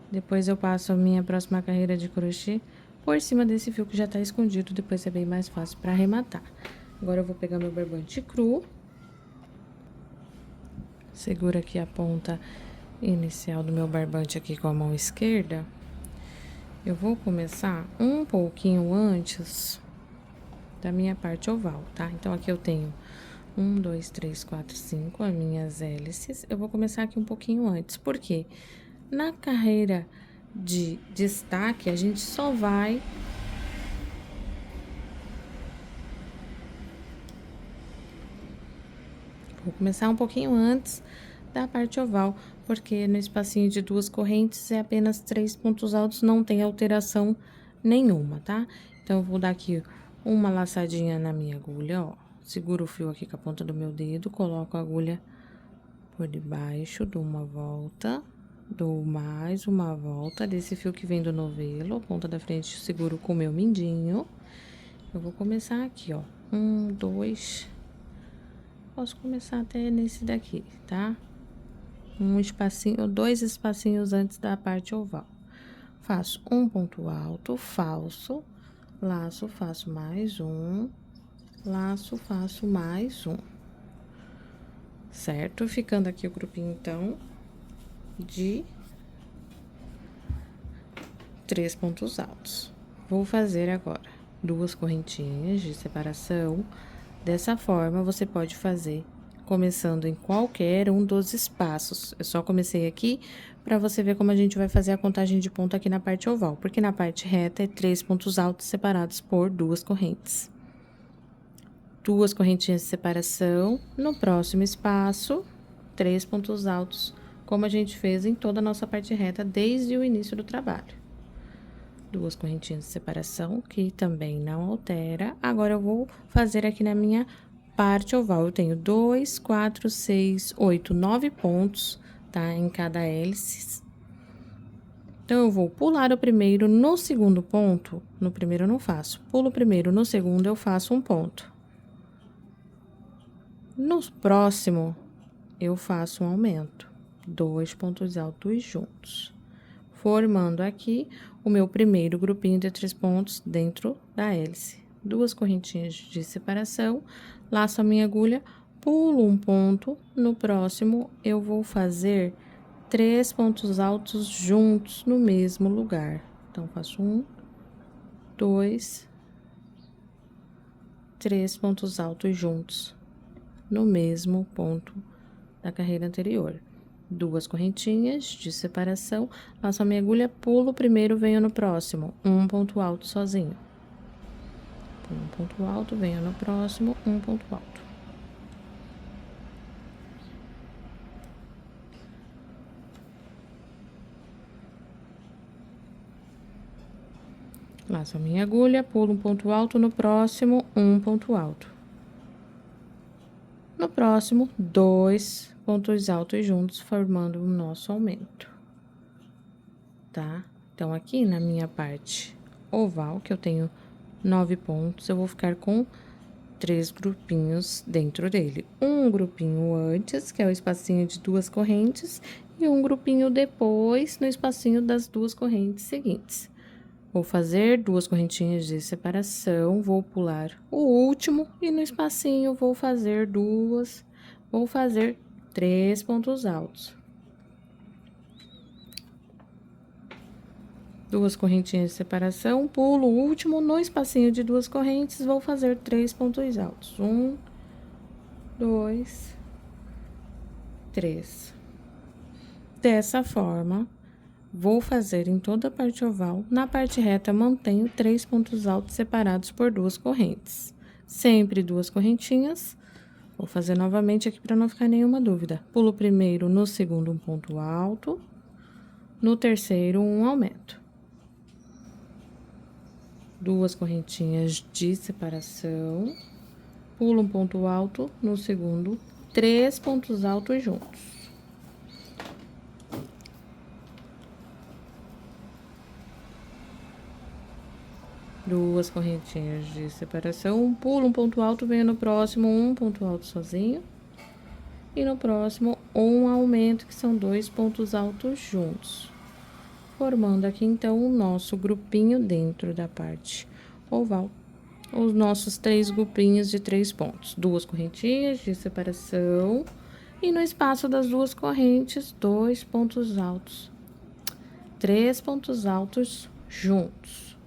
Depois eu passo a minha próxima carreira de crochê por cima desse fio que já tá escondido, depois é bem mais fácil para arrematar. Agora eu vou pegar meu barbante cru. Segura aqui a ponta inicial do meu barbante aqui com a mão esquerda. Eu vou começar um pouquinho antes da minha parte oval, tá? Então, aqui eu tenho 1, 2, 3, 4, 5, as minhas hélices. Eu vou começar aqui um pouquinho antes, porque na carreira de destaque, a gente só vai... Vou começar um pouquinho antes da parte oval, porque no espacinho de 2 correntes é apenas 3 pontos altos, não tem alteração nenhuma, tá? Então, eu vou dar aqui uma laçadinha na minha agulha, ó. Seguro o fio aqui com a ponta do meu dedo, coloco a agulha por debaixo, dou uma volta, dou mais uma volta desse fio que vem do novelo, a ponta da frente seguro com o meu mindinho. Eu vou começar aqui, ó. 1, 2... Posso começar até nesse daqui, tá? Um espacinho, 2 espacinhos antes da parte oval. Faço um ponto alto, falso, laço, faço mais um, laço, faço mais um. Certo? Ficando aqui o grupinho, então, de 3 pontos altos. Vou fazer agora 2 correntinhas de separação. Dessa forma, você pode fazer começando em qualquer um dos espaços. Eu só comecei aqui para você ver como a gente vai fazer a contagem de ponto aqui na parte oval, porque na parte reta é 3 pontos altos separados por 2 correntes. 2 correntinhas de separação, no próximo espaço, 3 pontos altos, como a gente fez em toda a nossa parte reta desde o início do trabalho. 2 correntinhas de separação, que também não altera. Agora, eu vou fazer aqui na minha parte oval. Eu tenho 2, 4, 6, 8, 9 pontos, tá? Em cada hélice. Então, eu vou pular o primeiro, no segundo ponto, no primeiro eu não faço. Pulo o primeiro, no segundo eu faço um ponto. No próximo, eu faço um aumento. 2 pontos altos juntos. Formando aqui o meu primeiro grupinho de 3 pontos dentro da hélice. 2 correntinhas de separação, laço a minha agulha, pulo um ponto, no próximo eu vou fazer 3 pontos altos juntos no mesmo lugar. Então, faço 1, 2, 3 pontos altos juntos no mesmo ponto da carreira anterior. 2 correntinhas de separação, laço a minha agulha, pulo o primeiro, venho no próximo, um ponto alto sozinho. Um ponto alto, venho no próximo, um ponto alto. Laço a minha agulha, pulo um ponto alto, no próximo, um ponto alto. No próximo, 2 pontos altos juntos, formando o nosso aumento, tá? Então, aqui na minha parte oval, que eu tenho 9 pontos, eu vou ficar com 3 grupinhos dentro dele. Um grupinho antes, que é o espacinho de 2 correntes, e um grupinho depois, no espacinho das 2 correntes seguintes. Vou fazer 2 correntinhas de separação, vou pular o último e no espacinho vou fazer 3 pontos altos. 2 correntinhas de separação, pulo o último, no espacinho de 2 correntes, vou fazer 3 pontos altos. 1, 2, 3. Dessa forma, vou fazer em toda a parte oval. Na parte reta, mantenho 3 pontos altos separados por 2 correntes. Sempre 2 correntinhas. Vou fazer novamente aqui para não ficar nenhuma dúvida. Pulo primeiro no segundo um ponto alto. No terceiro, um aumento. 2 correntinhas de separação. Pulo um ponto alto no segundo, 3 pontos altos juntos. Duas correntinhas de separação, pulo um ponto alto, venho no próximo um ponto alto sozinho. E no próximo, um aumento, que são 2 pontos altos juntos. Formando aqui, então, o nosso grupinho dentro da parte oval. Os nossos 3 grupinhos de 3 pontos. 2 correntinhas de separação. E no espaço das 2 correntes, 2 pontos altos. 3 pontos altos juntos.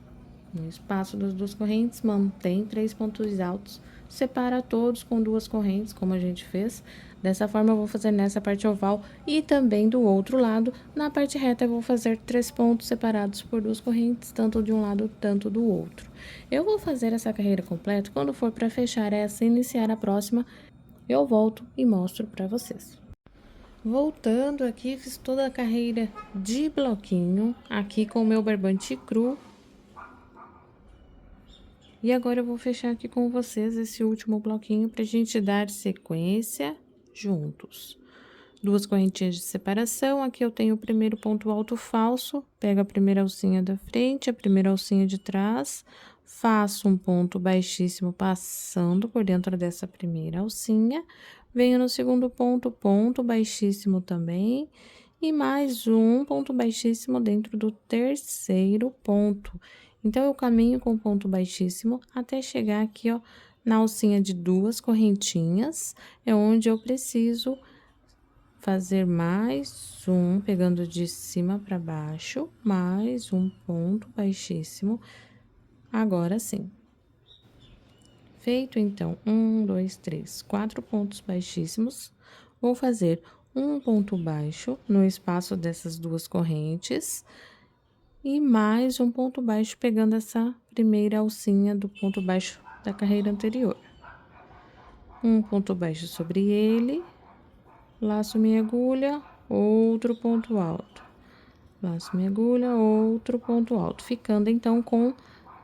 No espaço das 2 correntes, mantém 3 pontos altos, separa todos com 2 correntes, como a gente fez. Dessa forma, eu vou fazer nessa parte oval e também do outro lado. Na parte reta, eu vou fazer 3 pontos separados por 2 correntes, tanto de um lado, tanto do outro. Eu vou fazer essa carreira completa. Quando for para fechar essa e iniciar a próxima, eu volto e mostro para vocês. Voltando aqui, fiz toda a carreira de bloquinho, aqui com o meu barbante cru. E agora eu vou fechar aqui com vocês esse último bloquinho pra gente dar sequência juntos. 2 correntinhas de separação, aqui eu tenho o primeiro ponto alto falso, pego a primeira alcinha da frente, a primeira alcinha de trás, faço um ponto baixíssimo passando por dentro dessa primeira alcinha, venho no segundo ponto, ponto baixíssimo também, e mais um ponto baixíssimo dentro do terceiro ponto. Então, eu caminho com ponto baixíssimo até chegar aqui, ó, na alcinha de 2 correntinhas, é onde eu preciso fazer mais um, pegando de cima para baixo, mais um ponto baixíssimo. Agora sim. Feito, então, 1, 2, 3, 4 pontos baixíssimos, vou fazer um ponto baixo no espaço dessas 2 correntes, e mais um ponto baixo pegando essa primeira alcinha do ponto baixo da carreira anterior. Um ponto baixo sobre ele, laço minha agulha, outro ponto alto. Laço minha agulha, outro ponto alto, ficando então com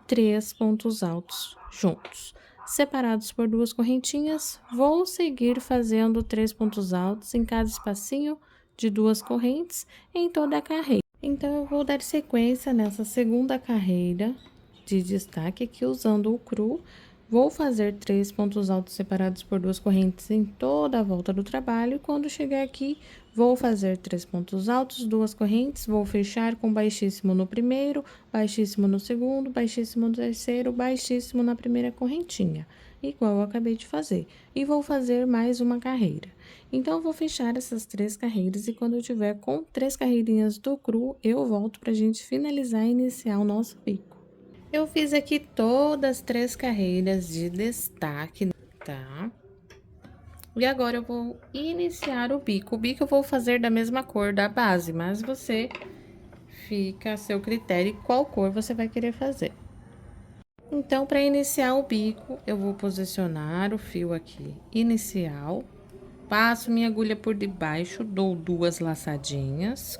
3 pontos altos juntos. Separados por 2 correntinhas, vou seguir fazendo 3 pontos altos em cada espacinho de 2 correntes em toda a carreira. Então, eu vou dar sequência nessa segunda carreira de destaque aqui, usando o cru. Vou fazer 3 pontos altos separados por 2 correntes em toda a volta do trabalho. E quando chegar aqui, vou fazer 3 pontos altos, 2 correntes, vou fechar com baixíssimo no primeiro, baixíssimo no segundo, baixíssimo no terceiro, baixíssimo na primeira correntinha, igual eu acabei de fazer. E vou fazer mais uma carreira. Então, eu vou fechar essas 3 carreiras e quando eu tiver com 3 carreirinhas do cru, eu volto pra gente finalizar e iniciar o nosso bico. Eu fiz aqui todas as 3 carreiras de destaque, tá? E agora eu vou iniciar o bico. O bico eu vou fazer da mesma cor da base, mas você fica a seu critério qual cor você vai querer fazer. Então, para iniciar o bico, eu vou posicionar o fio aqui inicial. Passo minha agulha por debaixo, dou 2 laçadinhas.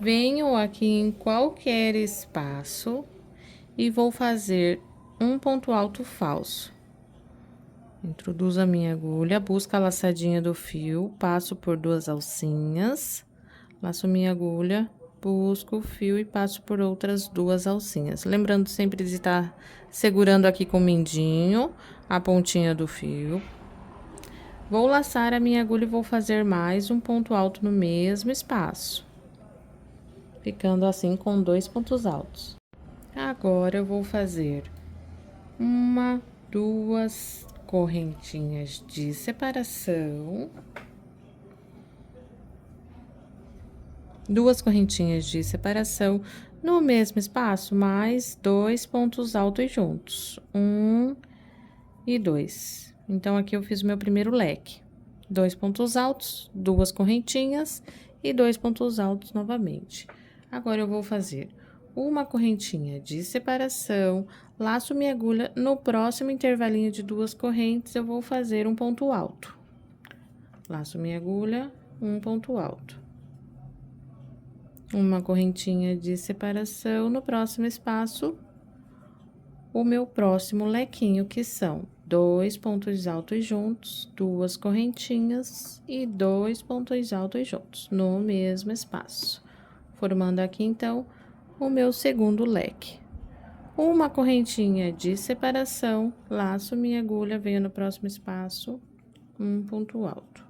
Venho aqui em qualquer espaço e vou fazer um ponto alto falso. Introduzo a minha agulha, busco a laçadinha do fio, passo por 2 alcinhas, laço minha agulha, busco o fio e passo por outras 2 alcinhas. Lembrando sempre de estar segurando aqui com o mindinho a pontinha do fio. Vou laçar a minha agulha e vou fazer mais um ponto alto no mesmo espaço, ficando assim com 2 pontos altos. Agora, eu vou fazer 1, 2 correntinhas de separação. 2 correntinhas de separação no mesmo espaço, mais 2 pontos altos juntos. 1 e 2. Então, aqui eu fiz o meu primeiro leque. 2 pontos altos, 2 correntinhas e 2 pontos altos novamente. Agora, eu vou fazer uma correntinha de separação, laço minha agulha, no próximo intervalinho de 2 correntes, eu vou fazer um ponto alto. Laço minha agulha, um ponto alto. Uma correntinha de separação, no próximo espaço, o meu próximo lequinho, que são 2 pontos altos juntos, 2 correntinhas e 2 pontos altos juntos, no mesmo espaço. Formando aqui, então, o meu segundo leque. Uma correntinha de separação, laço minha agulha, venho no próximo espaço, um ponto alto.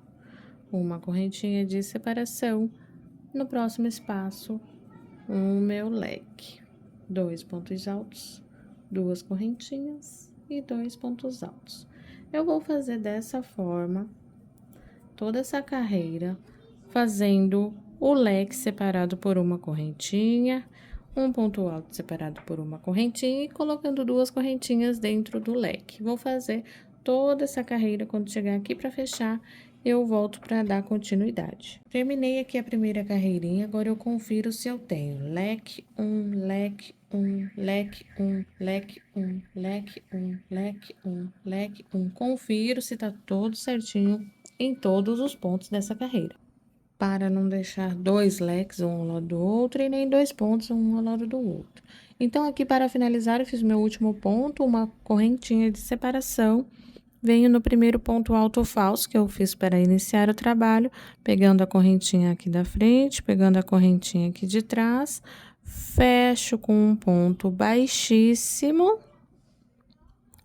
Uma correntinha de separação, no próximo espaço, o meu leque. 2 pontos altos, 2 correntinhas e 2 pontos altos. Eu vou fazer dessa forma, toda essa carreira, fazendo o leque separado por uma correntinha, um ponto alto separado por uma correntinha e colocando 2 correntinhas dentro do leque. Vou fazer toda essa carreira. Quando chegar aqui para fechar, eu volto para dar continuidade. Terminei aqui a primeira carreirinha, agora eu confiro se eu tenho leque 1, leque 1, leque 1, leque 1, leque 1, leque 1, leque 1. Confiro se tá tudo certinho em todos os pontos dessa carreira, para não deixar 2 leques um ao lado do outro e nem 2 pontos um ao lado do outro. Então, aqui para finalizar, eu fiz meu último ponto, uma correntinha de separação. Venho no primeiro ponto alto falso que eu fiz para iniciar o trabalho, pegando a correntinha aqui da frente, pegando a correntinha aqui de trás, fecho com um ponto baixíssimo,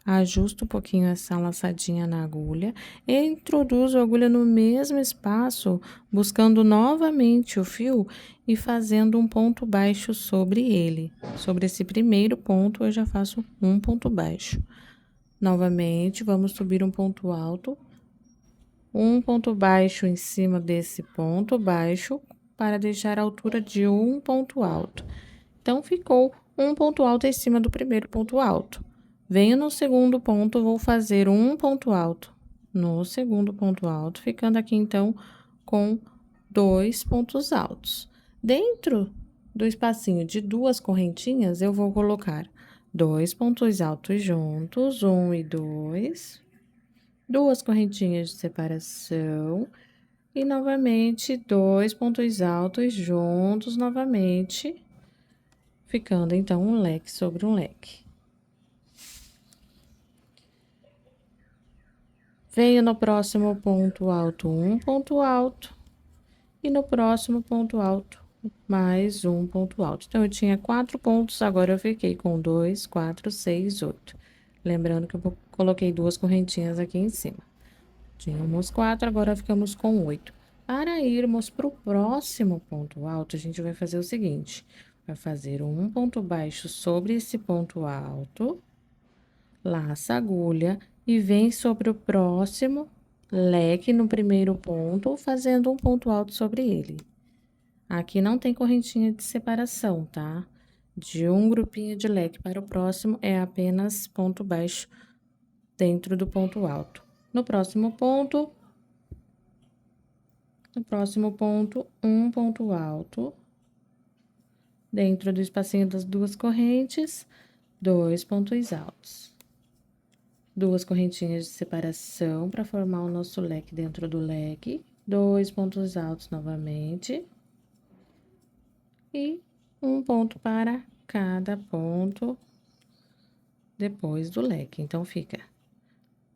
ajusto um pouquinho essa laçadinha na agulha, e introduzo a agulha no mesmo espaço, buscando novamente o fio e fazendo um ponto baixo sobre ele. Sobre esse primeiro ponto, eu já faço um ponto baixo. Novamente, vamos subir um ponto alto, um ponto baixo em cima desse ponto baixo, para deixar a altura de um ponto alto. Então, ficou um ponto alto em cima do primeiro ponto alto. Venho no segundo ponto, vou fazer um ponto alto no segundo ponto alto, ficando aqui, então, com 2 pontos altos. Dentro do espacinho de 2 correntinhas, eu vou colocar 2 pontos altos juntos, 1 e 2, 2 correntinhas de separação e novamente 2 pontos altos juntos novamente, ficando então um leque sobre um leque. Venho no próximo ponto alto, um ponto alto, e no próximo ponto alto, mais um ponto alto. Então, eu tinha 4 pontos, agora eu fiquei com 2, 4, 6, 8. Lembrando que eu coloquei 2 correntinhas aqui em cima. Tínhamos 4, agora ficamos com 8. Para irmos para o próximo ponto alto, a gente vai fazer o seguinte: vai fazer um ponto baixo sobre esse ponto alto, laça a agulha e vem sobre o próximo leque no primeiro ponto, fazendo um ponto alto sobre ele. Aqui não tem correntinha de separação, tá? De um grupinho de leque para o próximo, é apenas ponto baixo dentro do ponto alto. No próximo ponto, um ponto alto. Dentro do espacinho das 2 correntes, 2 pontos altos. 2 correntinhas de separação para formar o nosso leque dentro do leque. 2 pontos altos novamente. E um ponto para cada ponto depois do leque. Então, fica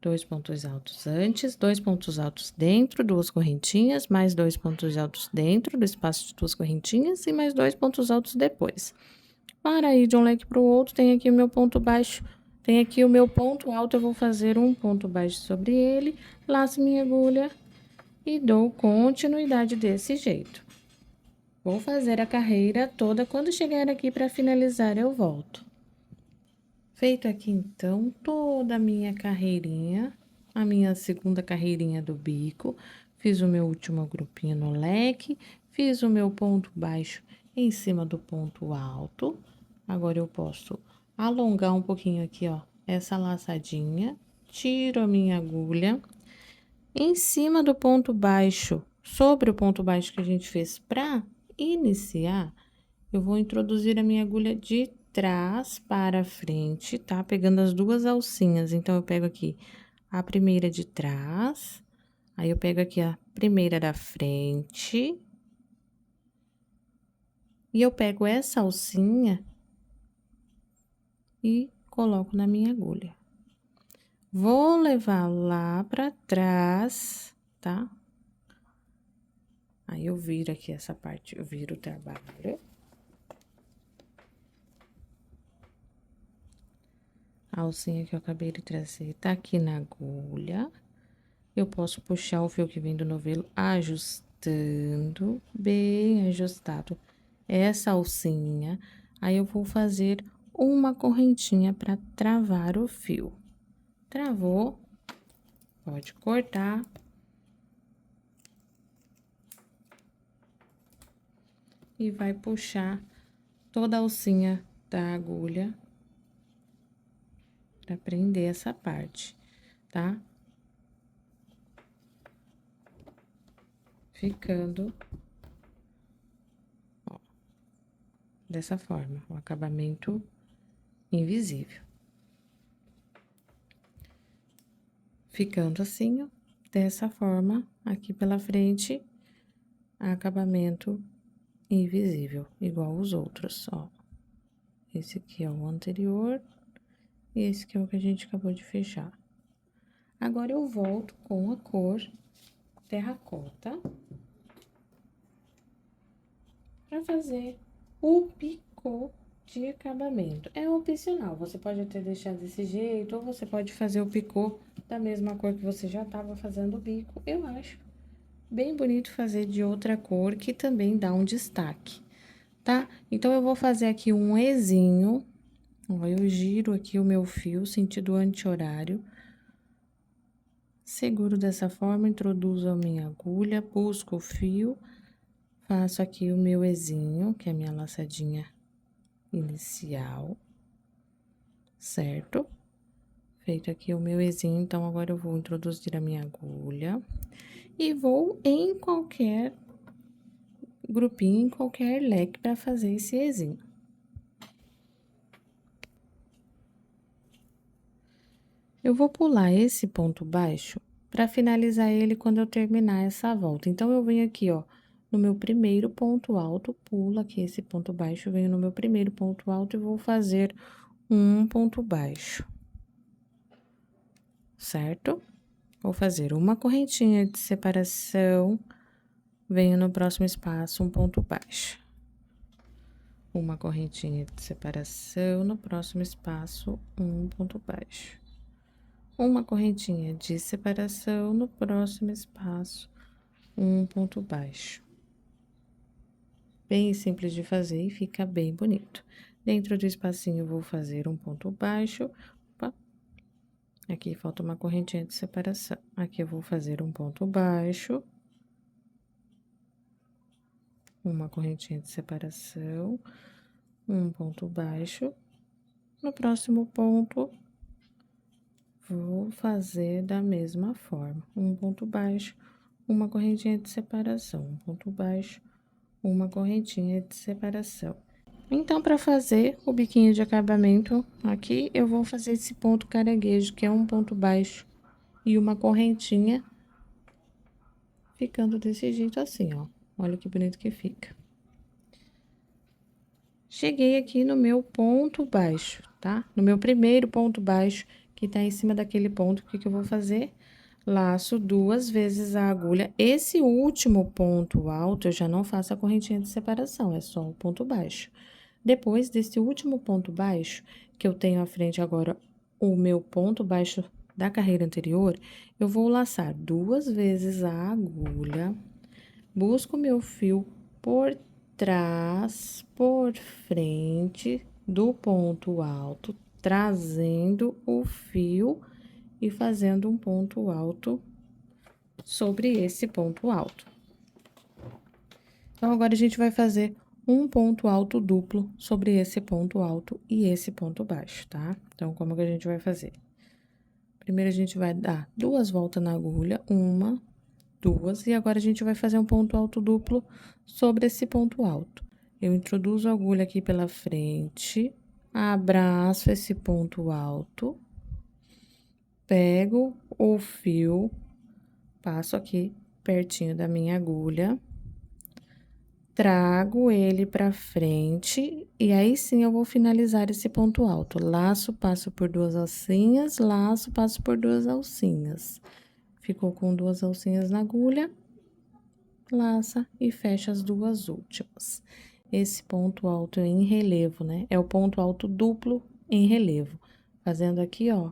2 pontos altos antes, 2 pontos altos dentro, 2 correntinhas, mais 2 pontos altos dentro do espaço de 2 correntinhas e mais 2 pontos altos depois. Para ir de um leque para o outro, tem aqui o meu ponto baixo, tem aqui o meu ponto alto, eu vou fazer um ponto baixo sobre ele, laço minha agulha e dou continuidade desse jeito. Vou fazer a carreira toda, quando chegar aqui para finalizar, eu volto. Feito aqui, então, toda a minha carreirinha, a minha segunda carreirinha do bico, fiz o meu último grupinho no leque, fiz o meu ponto baixo em cima do ponto alto. Agora, eu posso alongar um pouquinho aqui, ó, essa laçadinha, tiro a minha agulha, em cima do ponto baixo, sobre o ponto baixo que a gente fez pra iniciar, eu vou introduzir a minha agulha de trás para frente, tá? Pegando as duas alcinhas. Então, eu pego aqui a primeira de trás, aí eu pego aqui a primeira da frente, e eu pego essa alcinha e coloco na minha agulha. Vou levar lá pra trás, tá? Aí, eu viro aqui essa parte, eu viro o trabalho. A alcinha que eu acabei de trazer tá aqui na agulha. Eu posso puxar o fio que vem do novelo, ajustando, bem ajustado, essa alcinha. Aí, eu vou fazer uma correntinha para travar o fio. Travou, pode cortar. E vai puxar toda a alcinha da agulha para prender essa parte, tá? Ficando, ó, dessa forma, o acabamento invisível. Ficando assim, ó, dessa forma, aqui pela frente, acabamento invisível, igual os outros, ó. Esse aqui é o anterior, e esse aqui é o que a gente acabou de fechar. Agora, eu volto com a cor terracota para fazer o picô de acabamento. É opcional, você pode até deixar desse jeito, ou você pode fazer o picô da mesma cor que você já estava fazendo o bico. Eu acho bem bonito fazer de outra cor, que também dá um destaque, tá? Então, eu vou fazer aqui um Ezinho, ó, eu giro aqui o meu fio, sentido anti-horário, seguro dessa forma, introduzo a minha agulha, busco o fio, faço aqui o meu Ezinho, que é a minha laçadinha inicial, certo? Feito aqui o meu Ezinho, então, agora eu vou introduzir a minha agulha e vou em qualquer grupinho, em qualquer leque para fazer esse Ezinho. Eu vou pular esse ponto baixo para finalizar ele quando eu terminar essa volta. Então, eu venho aqui, ó, no meu primeiro ponto alto, pulo aqui esse ponto baixo, venho no meu primeiro ponto alto e vou fazer um ponto baixo, certo? Vou fazer uma correntinha de separação, venho no próximo espaço, um ponto baixo. Uma correntinha de separação, no próximo espaço, um ponto baixo. Uma correntinha de separação, no próximo espaço, um ponto baixo. Bem simples de fazer e fica bem bonito. Dentro do espacinho, eu vou fazer um ponto baixo. Opa. Aqui falta uma correntinha de separação. Aqui eu vou fazer um ponto baixo. Uma correntinha de separação, um ponto baixo. No próximo ponto, vou fazer da mesma forma, um ponto baixo, uma correntinha de separação, um ponto baixo, uma correntinha de separação. Então, para fazer o biquinho de acabamento, aqui eu vou fazer esse ponto caranguejo, que é um ponto baixo e uma correntinha, ficando desse jeito assim, ó. Olha que bonito que fica. Cheguei aqui no meu ponto baixo, tá? No meu primeiro ponto baixo, que tá em cima daquele ponto, o que que eu vou fazer? Laço 2 vezes a agulha. Esse último ponto alto, eu já não faço a correntinha de separação, é só o ponto baixo. Depois desse último ponto baixo, que eu tenho à frente agora o meu ponto baixo da carreira anterior, eu vou laçar 2 vezes a agulha, busco meu fio por trás, por frente do ponto alto, trazendo o fio e fazendo um ponto alto sobre esse ponto alto. Então, agora a gente vai fazer um ponto alto duplo sobre esse ponto alto e esse ponto baixo, tá? Então, como que a gente vai fazer? Primeiro, a gente vai dar 2 voltas na agulha, 1, 2, e agora a gente vai fazer um ponto alto duplo sobre esse ponto alto. Eu introduzo a agulha aqui pela frente, abraço esse ponto alto, pego o fio, passo aqui pertinho da minha agulha, trago ele pra frente, e aí sim eu vou finalizar esse ponto alto. Laço, passo por 2 alcinhas, laço, passo por 2 alcinhas. Ficou com 2 alcinhas na agulha, laça e fecha as 2 últimas. Esse ponto alto em relevo, né? É o ponto alto duplo em relevo. Fazendo aqui, ó,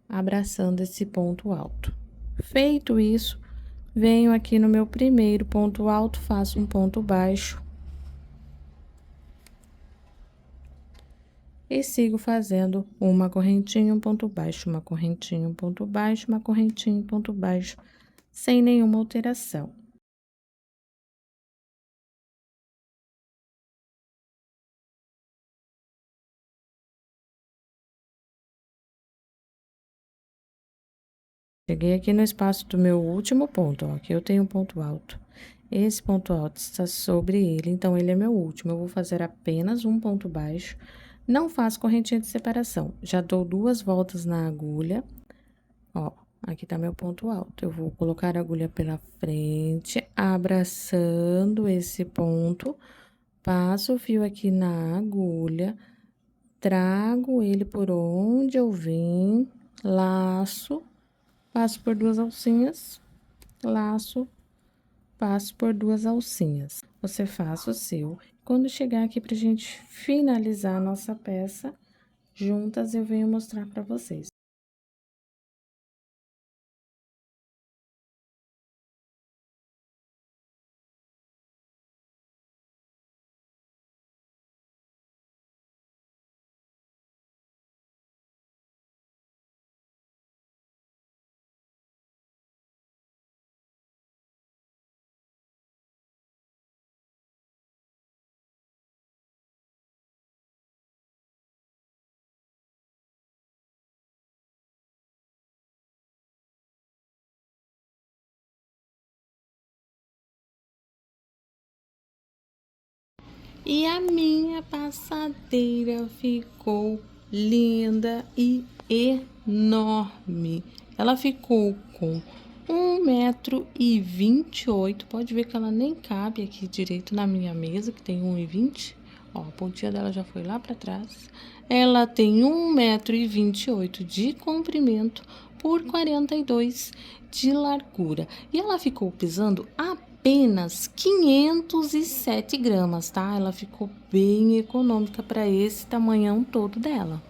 abraçando esse ponto alto. Feito isso, venho aqui no meu primeiro ponto alto, faço um ponto baixo. E sigo fazendo uma correntinha, um ponto baixo, uma correntinha, um ponto baixo, uma correntinha, um ponto baixo, sem nenhuma alteração. Cheguei aqui no espaço do meu último ponto, ó, aqui eu tenho um ponto alto. Esse ponto alto está sobre ele, então ele é meu último. Eu vou fazer apenas um ponto baixo, não faço correntinha de separação. Já dou 2 voltas na agulha, ó, aqui tá meu ponto alto. Eu vou colocar a agulha pela frente, abraçando esse ponto, passo o fio aqui na agulha, trago ele por onde eu vim, laço, passo por 2 alcinhas, laço, passo por 2 alcinhas. Você faz o seu. Quando chegar aqui pra gente finalizar a nossa peça, juntas eu venho mostrar pra vocês. E a minha passadeira ficou linda e enorme. Ela ficou com 1,28 m. Pode ver que ela nem cabe aqui direito na minha mesa, que tem 1,20 m. Ó, a pontinha dela já foi lá para trás. Ela tem 1,28 m de comprimento por 42 de largura. E ela ficou pesando apenas 507 gramas, tá? Ela ficou bem econômica para esse tamanhão todo dela.